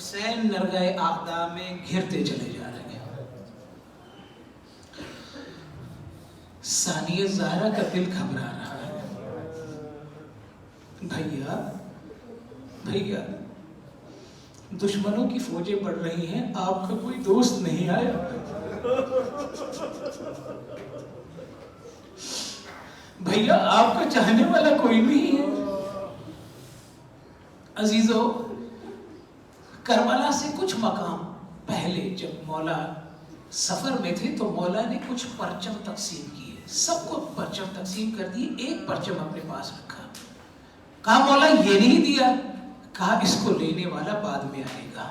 حسین نرگہ اعدا میں گھرتے چلے جا رہے ہیں. ثانیہ زہرا کا دل گھبرا رہا ہے. بھیا دشمنوں کی فوجیں بڑھ رہی ہیں, آپ کا کوئی دوست نہیں آیا؟ بھیا آپ کا چاہنے والا کوئی نہیں ہے؟ عزیزو, کربلا سے کچھ مقام پہلے جب مولا سفر میں تھے تو مولا نے کچھ پرچم تقسیم کیے, سب کو پرچم تقسیم کر دیے, ایک پرچم اپنے پاس رکھا. کہا مولا یہ نہیں دیا, کہا اس کو لینے والا بعد میں آئے گا.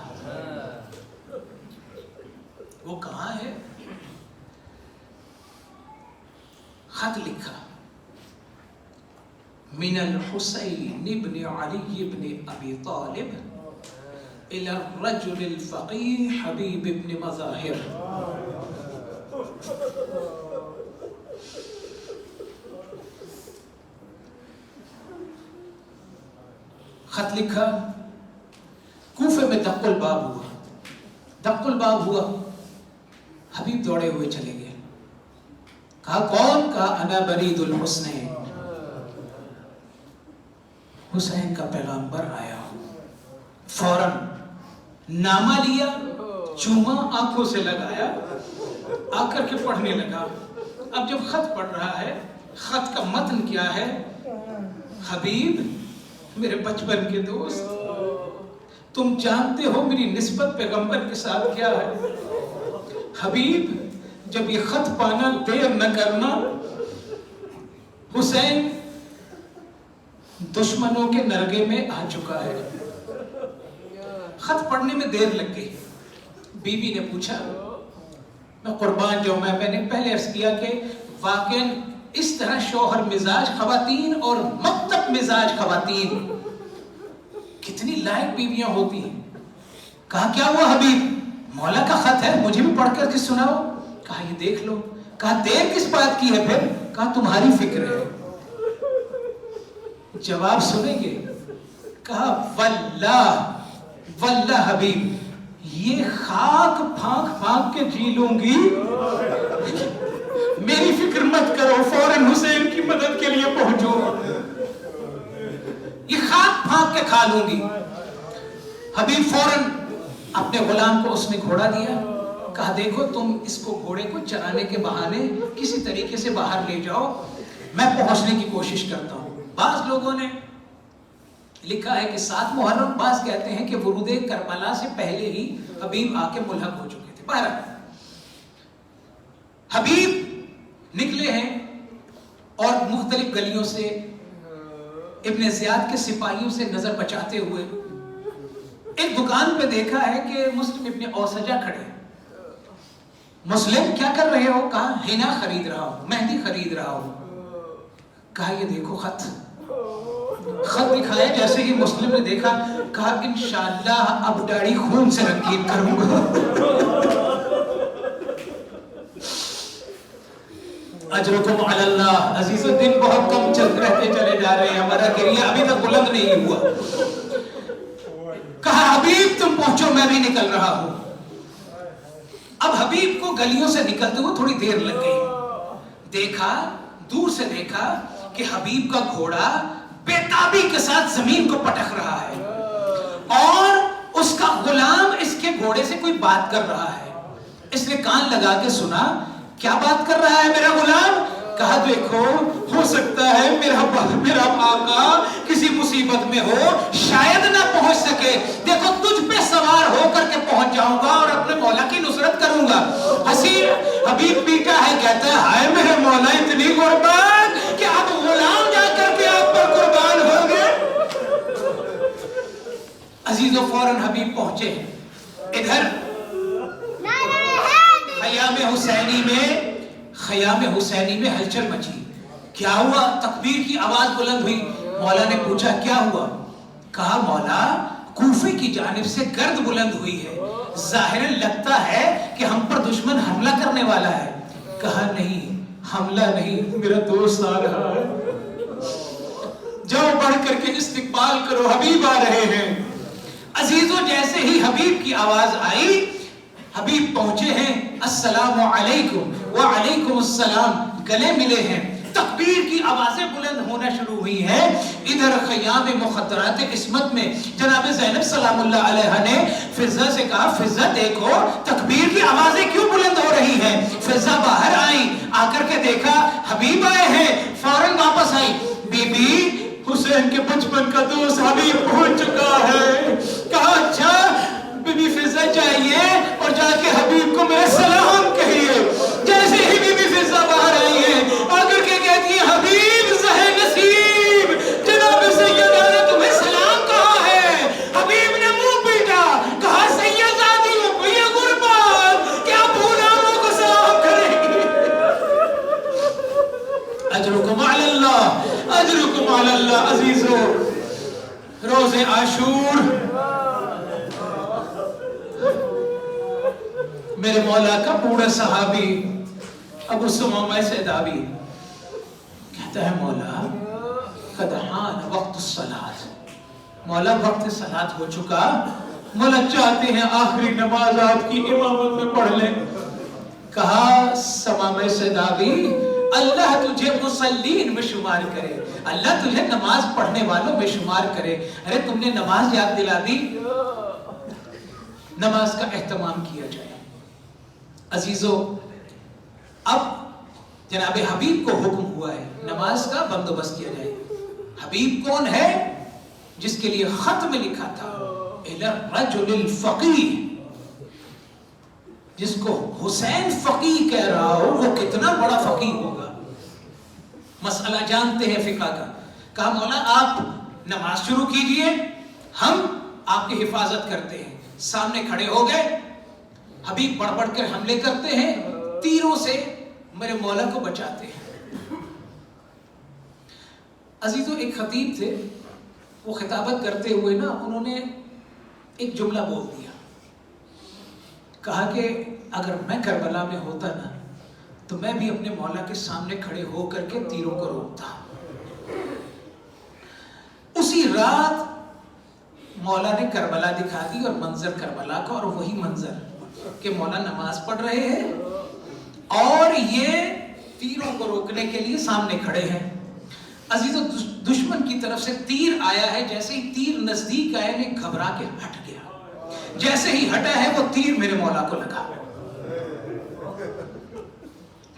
وہ کہاں ہے؟ خط لکھا, من الحسین ابن علی ابن ابی طالب الى الرجل الفقیح حبیب ابن مظاہر. خط لکھا, کوفے میں دق الباب ہوا. حبیب دوڑے ہوئے چلے گئے. کہا کون؟ کہا انا برید الحسنین, حسین کا پیغامبر آیا. فوراً نامہ لیا, چوما, آنکھوں سے لگایا, آ کر کے پڑھنے لگا. اب جب خط پڑھ رہا ہے, خط کا متن کیا ہے؟ حبیب میرے بچپن کے دوست, تم جانتے ہو میری نسبت پیغمبر کے ساتھ کیا ہے. حبیب جب یہ خط پانا دیر نہ کرنا, حسین دشمنوں کے نرگے میں آ چکا ہے. خط پڑھنے میں دیر لگ گئی. بیوی نے پوچھا, میں قربان جاؤں, میں نے پہلے عرض کیا کہ واقعاً اس طرح شوہر مزاج خواتین اور مکتب مزاج خواتین کتنی لائق بیویاں ہوتی ہیں. کہا کیا ہوا حبیب؟ مولا کا خط ہے, مجھے بھی پڑھ کر کے سناؤ. کہا یہ دیکھ لو. کہا دیر کس بات کی ہے پھر؟ کہا تمہاری فکر ہے. جواب سنیں گے؟ کہا واللہ حبیب یہ خاک پھانک کے جی لوں گی, میری فکر مت کرو, فوراً حسین کی مدد کے لیے پہنچو, یہ خاک پھانک کے کھا لوں گی. حبیب فوراً اپنے غلام کو اس نے گھوڑا دیا. کہا دیکھو تم اس کو گھوڑے کو چرانے کے بہانے کسی طریقے سے باہر لے جاؤ, میں پہنچنے کی کوشش کرتا ہوں. بعض لوگوں نے لکھا ہے کہ 7 محرم, بعض کہتے ہیں کہ ورود کربلا سے پہلے ہی حبیب آ کے ملحق ہو چکے تھے. بہرحال حبیب نکلے ہیں اور مختلف گلیوں سے ابن زیاد کے سپاہیوں سے نظر بچاتے ہوئے ایک دکان پہ دیکھا ہے کہ مسلم ابن اوسجہ کھڑے. مسلم کیا کر رہے ہو؟ کہا حنا خرید رہا ہوں, مہندی خرید رہا ہوں. کہا یہ دیکھو خط دکھایا. جیسے ہی مسلم نے دیکھا, کہا انشاءاللہ اب داڑھی خون سے رنگین کروں گا. اجرکم علی اللہ. عزیز الدین بہت کم رہتے چلے جا رہے ہیں, ہمارا گریہ ابھی تک بلند نہیں ہوا. کہا حبیب تم پہنچو, میں بھی نکل رہا ہوں. اب حبیب کو گلیوں سے نکلتے ہوئے تھوڑی دیر لگ گئی. دیکھا, دور سے دیکھا کہ حبیب کا گھوڑا بےتابی کے ساتھ زمین کو پٹک رہا ہے اور اس کا غلام اس کے گھوڑے سے کوئی بات کر رہا ہے. اس نے کان لگا کے سنا, کیا بات کر رہا ہے میرا غلام؟ کہا دیکھو ہو سکتا ہے میرا آقا کسی مصیبت میں ہو, شاید نہ پہنچ سکے. دیکھو تجھ پہ سوار ہو کر کے پہنچ جاؤں گا اور اپنے مولا کی نصرت کروں گا. حبیب پیٹا ہے, کہتا ہے ہائے میرے مولا اتنی قربان کہ اب غلام جا کر کے آپ پر قربان ہو گئے. عزیزو فوراً حبیب پہنچے. ادھر خیام حسینی میں ہلچل مچی. کیا ہوا؟ تکبیر کی آواز بلند ہوئی. مولا نے پوچھا کیا ہوا؟ کہا مولا کوفے کی جانب سے گرد بلند ہوئی ہے, ظاہراً لگتا ہے کہ ہم پر دشمن حملہ کرنے والا ہے. کہا نہیں, حملہ نہیں, میرا دوست آ رہا ہے, جاؤ بڑھ کر کے استقبال کرو, حبیب آ رہے ہیں. अजीजों, जैसे ही हबीब की आवाज आई, हबीब पहुंचे हैं, अस्सलाम अलैकुम व अलैकुम अस्सलाम, गले मिले हैं, तकबीर की आवाजें बुलंद होना शुरू हुई हैं। इधर ख़याम मुख़द्दरात इस्मत में जनाब ज़ैनब सलामुल्लाह अलैहा ने फिज़ा से कहा, फिज़ा देखो तकबीर की आवाजें क्यों बुलंद हो रही हैं। फिज़ा बाहर आई, आकर के देखा हबीब आए हैं, फौरन वापस आई, बीबी हुसैन के बचपन का दोस्त हबीब पहुंच चुका है। कहा अच्छा, बीबी फिज़ा जाइए और जाके हबीब को मेरे सलाम कहिए। जैसे ही बीबी फिज़ा बाहर आई है, आकर के कहती है, हबीब ज़हे नसीब, जनाब सैयदा ने तुम्हें सलाम कहा है। हबीब ने मुंह पीटा, कहा सैयदादियों को ये गुरबात, क्या भूनामों को सलाम करेंगी। अजरुकुम अलल्लाह, अजरुकुम अलल्लाह। अजीजों, रोज़े आशूर मेरे मौला का बूढ़ा सहाबी अबू सुमामा सैदावी कहता है, मौला कदहान वक्त सलात, मौला वक्त सलात हो चुका, मौला चाहते हैं आखिरी नमाज आपकी इमामत में पढ़ लें। कहा सुमामा सैदावी, अल्लाह तुझे मुसल्लीन में शुमार करे, अल्लाह तुझे नमाज पढ़ने वालों में शुमार करे। अरे तुमने नमाज याद दिला दी, नमाज का एहतमाम किया जाए। अजीजों, अब जनाब हबीब को हुक्म हुआ है नमाज का बंदोबस्त किया जाए। हबीब कौन है? जिसके लिए खत में लिखा था इला रजुलिल फकीह, जिसको हुसैन फकीह कह रहा हो, वो कितना बड़ा फकीह होगा। मसला जानते हैं फिक़ह का। कहा मौला आप नमाज शुरू कीजिए, हम आपकी हिफाजत करते हैं। सामने खड़े हो गए, हबीब बढ़ बढ़ कर हमले करते हैं, तीरों से मेरे मौला को बचाते हैं। अजीजों, एक खतीब थे, वो खिताबत करते हुए ना उन्होंने एक जुमला बोल दिया। कहा कि अगर मैं करबला में होता ना, तो मैं भी अपने मौला के सामने खड़े हो करके तीरों को रोकता। उसी रात मौला ने करबला दिखा दी और मंजर करबला का, और वही मंजर कि मौला नमाज पढ़ रहे हैं और ये तीरों को रोकने के लिए सामने खड़े हैं। अजीजों, दुश्मन की तरफ से तीर आया है, जैसे ही तीर नजदीक आया ने घबरा के हट गया। जैसे ही हटा है वो तीर मेरे मौला को लगा।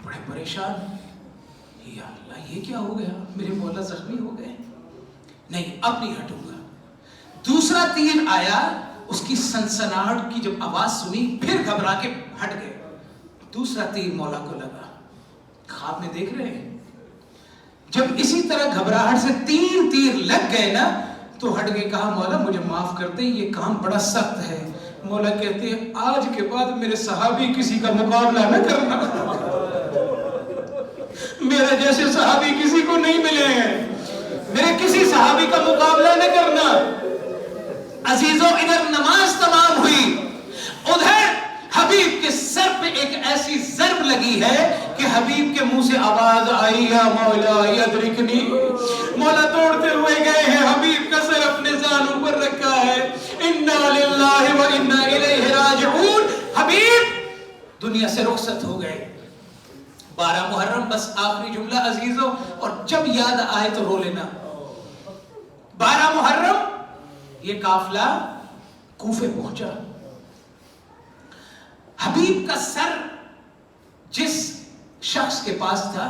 बड़े परेशान, या अल्लाह ये क्या हो गया, मेरे मौला जख्मी हो गए। नहीं, अब नहीं हटूंगा। दूसरा तीर आया, उसकी सनसनाहट की जब आवाज सुनी फिर घबरा के हट गए। दूसरा तीर मौला को लगा। ख्वाब में देख रहे हैं, जब इसी तरह घबराहट से 3 तीर लग गए ना, तो हट गए। कहा मौला मुझे माफ कर दे, ये काम बड़ा सख्त है। मौला कहते हैं आज के बाद मेरे सहाबी किसी का मुकाबला न करना, मेरे जैसे सहाबी किसी को नहीं मिले हैं, मेरे किसी सहाबी का मुकाबला न करना। अजीजों, इधर नमाज तमाम हुई, उधर हबीब के सर पे एक ऐसी ज़र्ब लगी है कि हबीब के मुंह से आवाज आई, या मौला यदरिकनी। मौला दौड़ते हुए गए हैं, हबीब का सर अपने ज़ानू पर रखा है। इन्ना लिल्लाहि व इन्ना इलैहि राजिऊन। हबीब दुनिया से रुखसत हो गए। 12 मुहर्रम, बस आखिरी जुमला अजीजों, और जब याद आए तो रो लेना। 12 मुहर्रम ये काफिला कूफे पहुंचा। हबीब का सर जिस शख्स के पास था,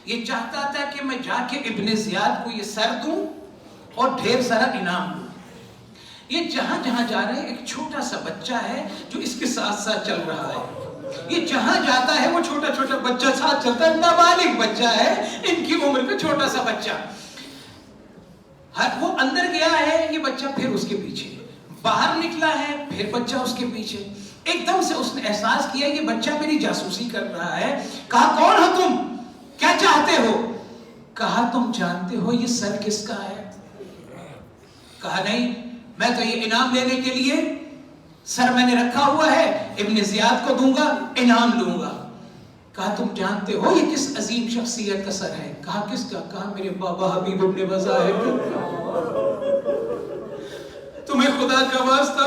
ये चाहता था कि मैं जाके इब्ने ज़ियाद को ये सर दूं और ढेर सारा इनाम दूं। ये जहां जहां जा रहे हैं, एक छोटा सा बच्चा है जो इसके साथ साथ चल रहा है। ये जहां जाता है वो छोटा छोटा बच्चा साथ चलता है, नाबालिग बच्चा है, इनकी उम्र का छोटा सा बच्चा। वो अंदर गया है, ये बच्चा फिर उसके पीछे, बाहर निकला है, फिर बच्चा उसके पीछे। एकदम से उसने एहसास किया ये बच्चा मेरी जासूसी कर रहा है। कहा कौन हो तुम, क्या चाहते हो? कहा तुम जानते हो ये सर किसका है? कहा नहीं, मैं तो ये इनाम लेने के लिए सर मैंने रखा हुआ है, इब्ने ज़ियाद को दूंगा, इनाम लूंगा। कहा तुम जानते हो ये किस अजीम शख्सियत का सर है? कहा किसका? कहा मेरे बाबा हबीब इब्ने वज़ाहिर। तुम्हें خدا کا واسطہ